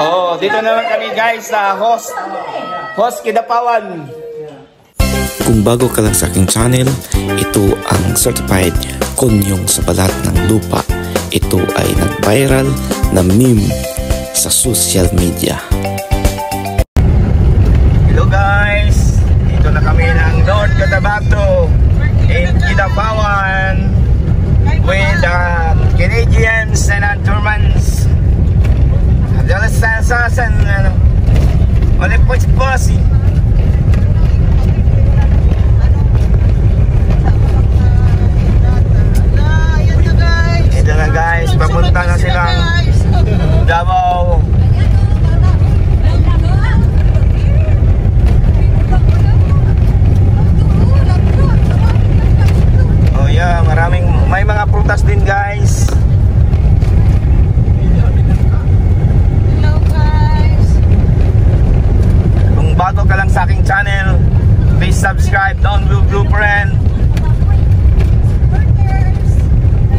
Oh, dito naman kami guys sa host Kidapawan. Kung bago ka lang sa aking channel, ito ang certified konyong sa balat ng lupa. Ito ay nag-viral na meme sa social media. Hello guys, dito na kami ng North Cotabato in Kidapawan with the Canadians and Germans. Sasan oleh posi. Ito na guys, papunta na silang Davao. Oh yeah, may mga prutas din guys. Bago ka lang sa aking channel, please subscribe Don Blue Blueprint.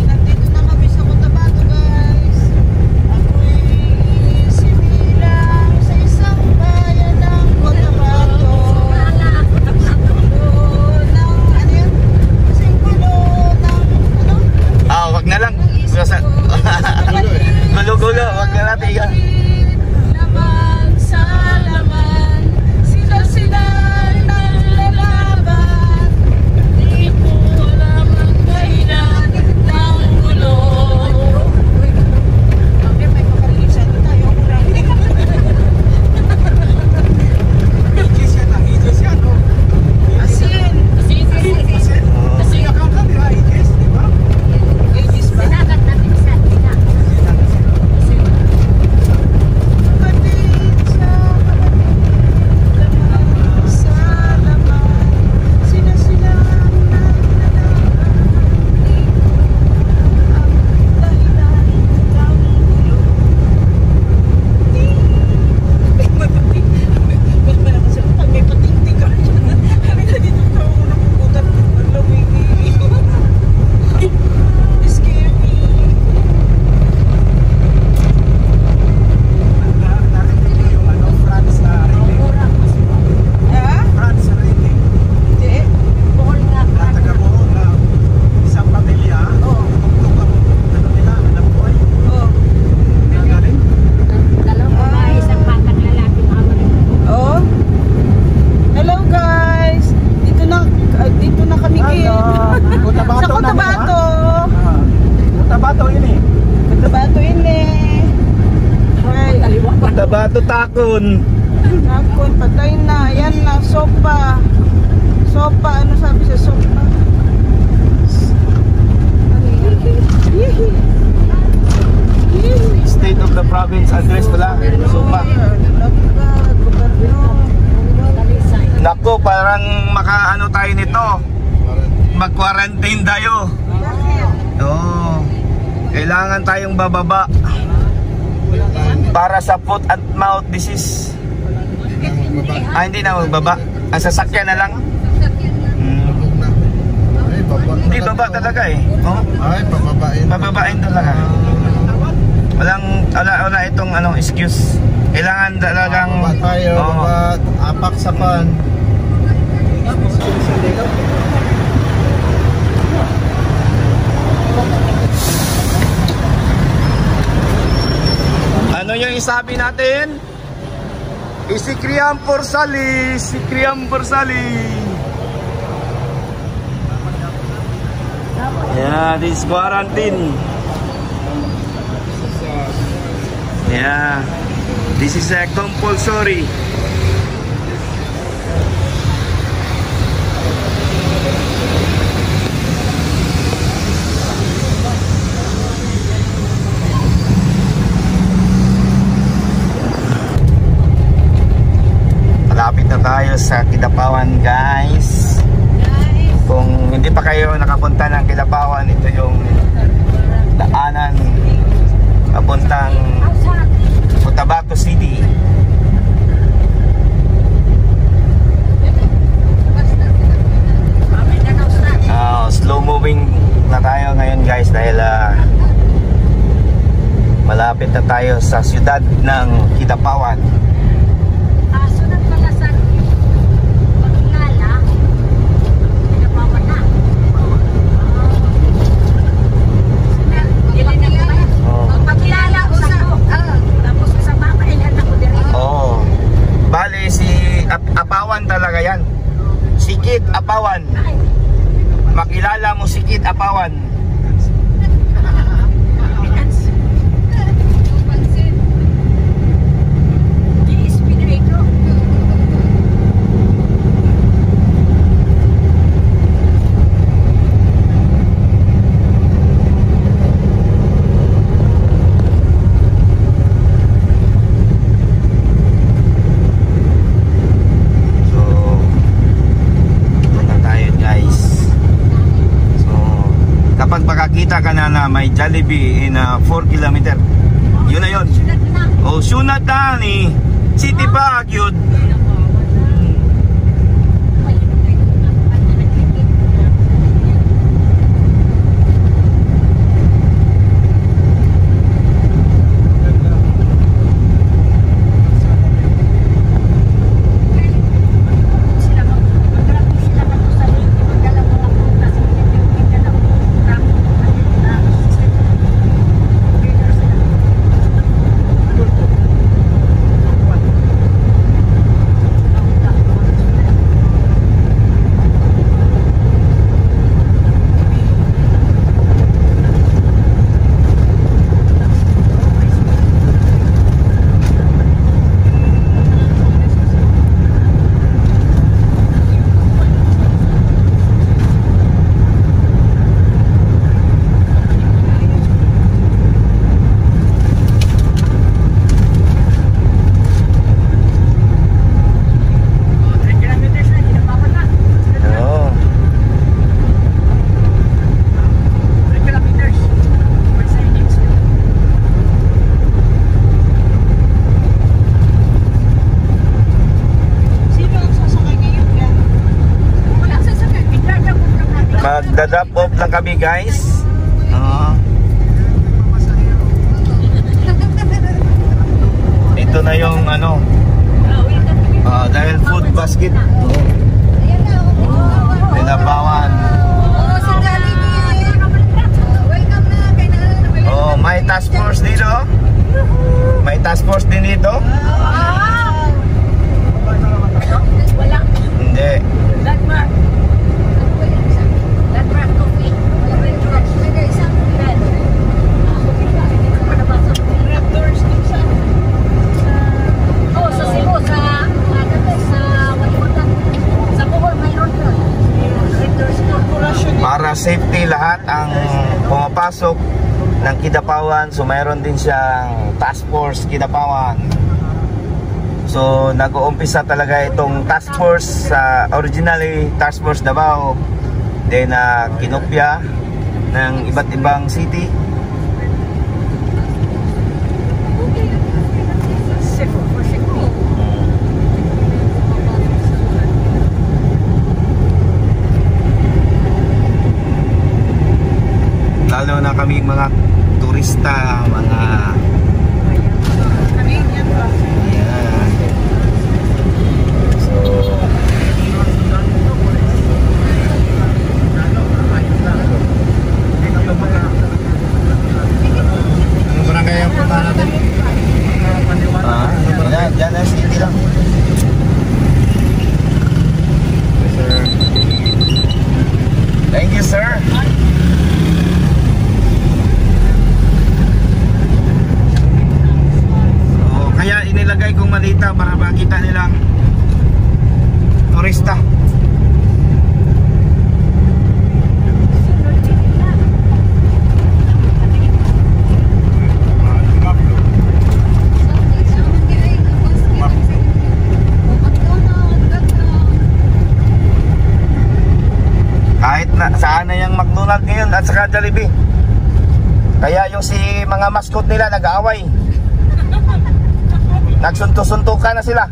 Nandito na kami sa Cotabato guys. Ako'y sinilang sa isang bayan ng Cotabato. Wag na lang. Gulo-gulo, wag na natin. Cotabato takon. Takon, patay na. Yan na, sopa. Sopa, ano sabi sa sopa? State of the province address pala. Suma. Nako, parang makaano tayo nito. Mag-quarantine tayo. Oo. Kailangan tayong bababa para sa foot and mouth disease. Hindi na magbaba. Ang sasakyan na lang. Hindi, baba talaga eh. Oh? Ay, pababain. Pababain talaga. Wala itong excuse. Kailangan talagang baba tayo, baba, apak sa pan. Ano yung isabi natin? Isikriam Porsali, Sikriam Porsali. Yeah, this quarantine. Yeah, this is a compulsory. Malapit na tayo sa Kidapawan guys. Kung hindi pa kayo nakapunta ng Kidapawan, ito yung daanan papuntang Cotabato City. Slow moving na tayo ngayon guys dahil malapit malapit na tayo sa siyudad ng Kidapawan. Sunod pala sa Pagkilala, Kidapawan na. Ilan na ba? Pagkilala ko sa tapos sa mama, ilan ako din. Oo. Bale, si Apawan talaga yan. Sikit Apawan. Makilala mo Sikit Apawan. Kita ka na may Jollibee in 4 kilometer. Yun na yun. Oh, sunat na ni City Park yun. Magda-drop off lang kami guys. Ito na yung ano, dahil food basket. Kidapawan. Oh, may task force dito. May task force din dito. Hindi. Para safety lahat ang pumapasok ng Kidapawan. So mayroon din siyang task force Kidapawan. So nag-uumpisa talaga itong task force sa originally task force Davao, then kinopya ng iba't ibang city. Lalo na kami mga turista, mga ayan. So Ano barangay ang punta natin? dyan na city lang. Sir. Thank you sir. Kaya inilagay kong malita para makita nilang turista. Kahit na saan na yung McDonald's ngayon at saka Jollibee. Kaya yung si mga mascot nila nag-aaway. Nagsunto-suntukan na sila.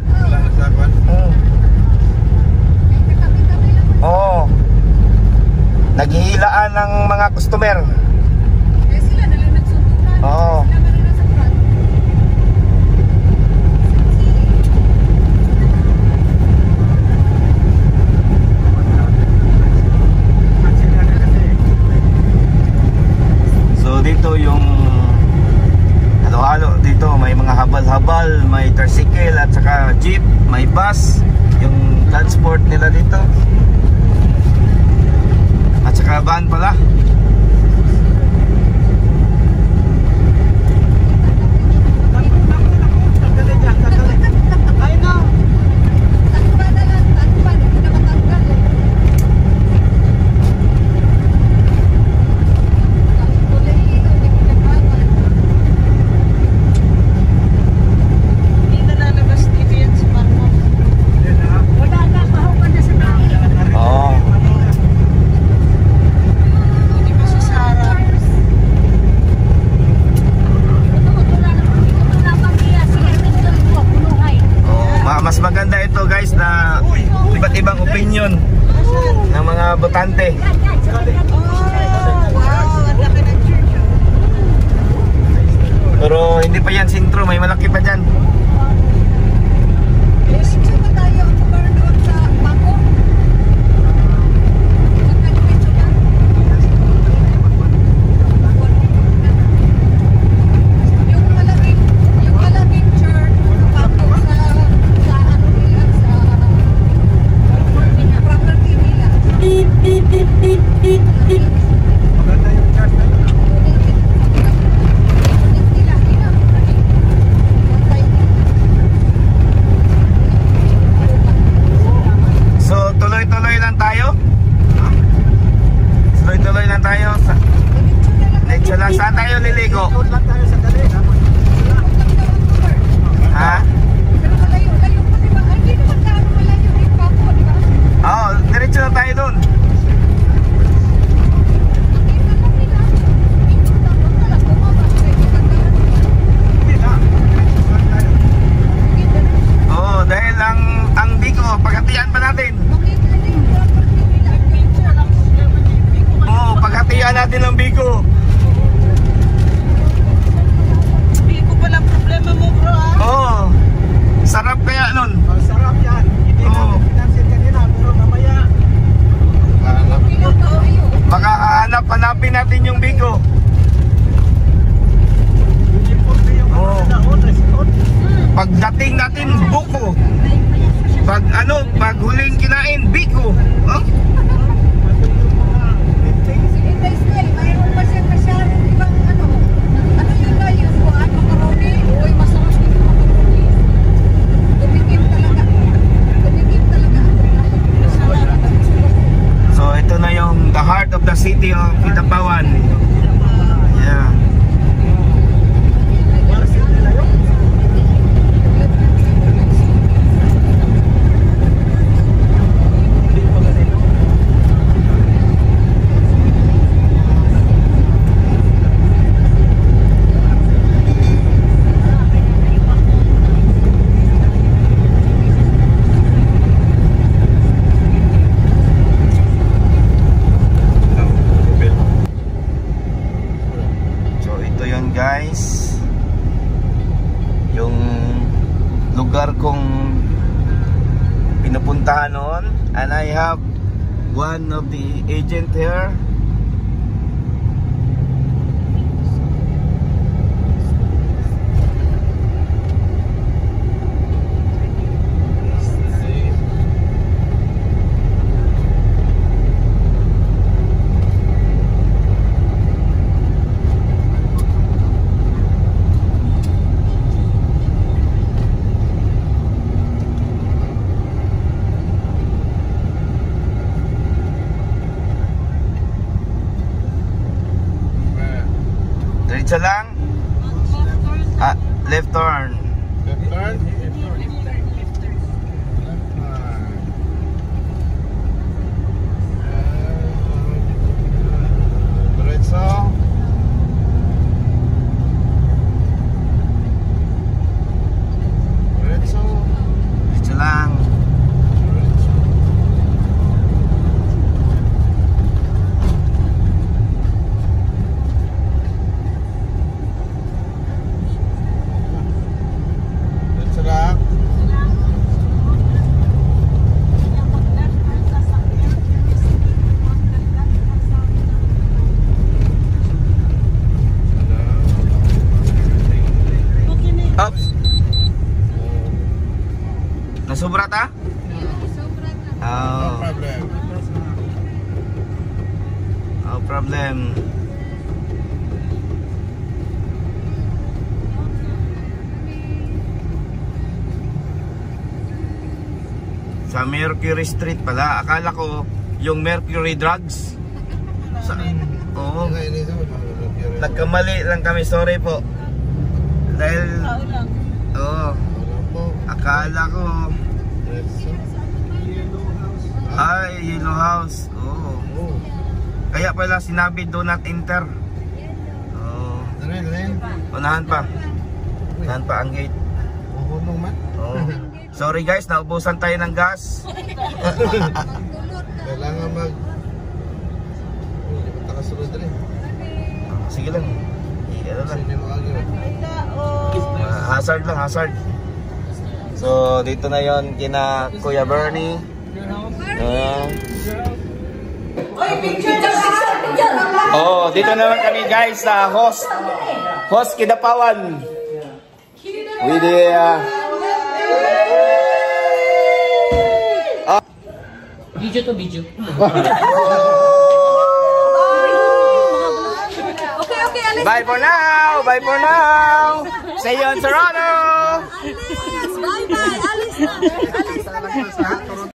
Oo. Naghihilaan ng mga customer. Sila na lang nagsuntukan. Oo. Sila na lang nasa front. habal, may tricycle at saka jeep, may bus, yung transport nila dito. At saka van pala. I know. Hindi na lalabas dito yan si Marmon. Oo. Hindi ba si Sarah? Mas maganda ito guys na iba't ibang opinion ng mga botante. Oh, wow. Ang laki ng church. Pero hindi pa yan sentro, may malaki pa dyan. So tuloy-tuloy lang tayo. Tuloy-tuloy lang tayo. Diretso lang. Saan tayo liligo? Ha? Oo, diretso lang tayo dun. Oo, dahil ang Biko, paghatian pa natin. Oo, paghatian natin ang Biko. Hindi ko pala problema mo, bro, ah. Oo. Sarap kaya nun. Sarap yan. Hindi Oo. natin pinansin kanina, pero mamaya. Baka hanapin natin yung Biko. Oo. Pagdating natin, buko. Pag huling kinain, Biko. Oh? So ito na yung the heart of the city of Kidapawan. Yeah. So ito yun guys, yung lugar kong pinupuntahan noon, and I have one of the agent here. Diretso lang. Left turn. Left turn. Diretso. Diretso. Diretso lang. Diretso lang. Sobra ta? Oh, Problem. no problem. Sa Mercury Street pala. Akala ko yung Mercury Drugs. Sa, oo. Nagkamali lang kami. Sorry po. Dahil, Tao lang. oo. Akala ko, ay, Yellow House. Oo. Kaya pala sinabi do not enter. Oo. Unahan pa. Unahan pa ang gate. Oo. Sorry guys, naubusan tayo ng gas. Kailangan mag... Takasunod rin. Sige lang. Ano lang. Sino mo agad? Hazard lang, hazard. So, dito na yon kina Kuya Bernie. Oh, dito naman kami guys sa host Kidapawan. With the Video to video. Okay, alis. bye for now. Bye for now. See you in Toronto. Bye-bye, alis na. Alis na.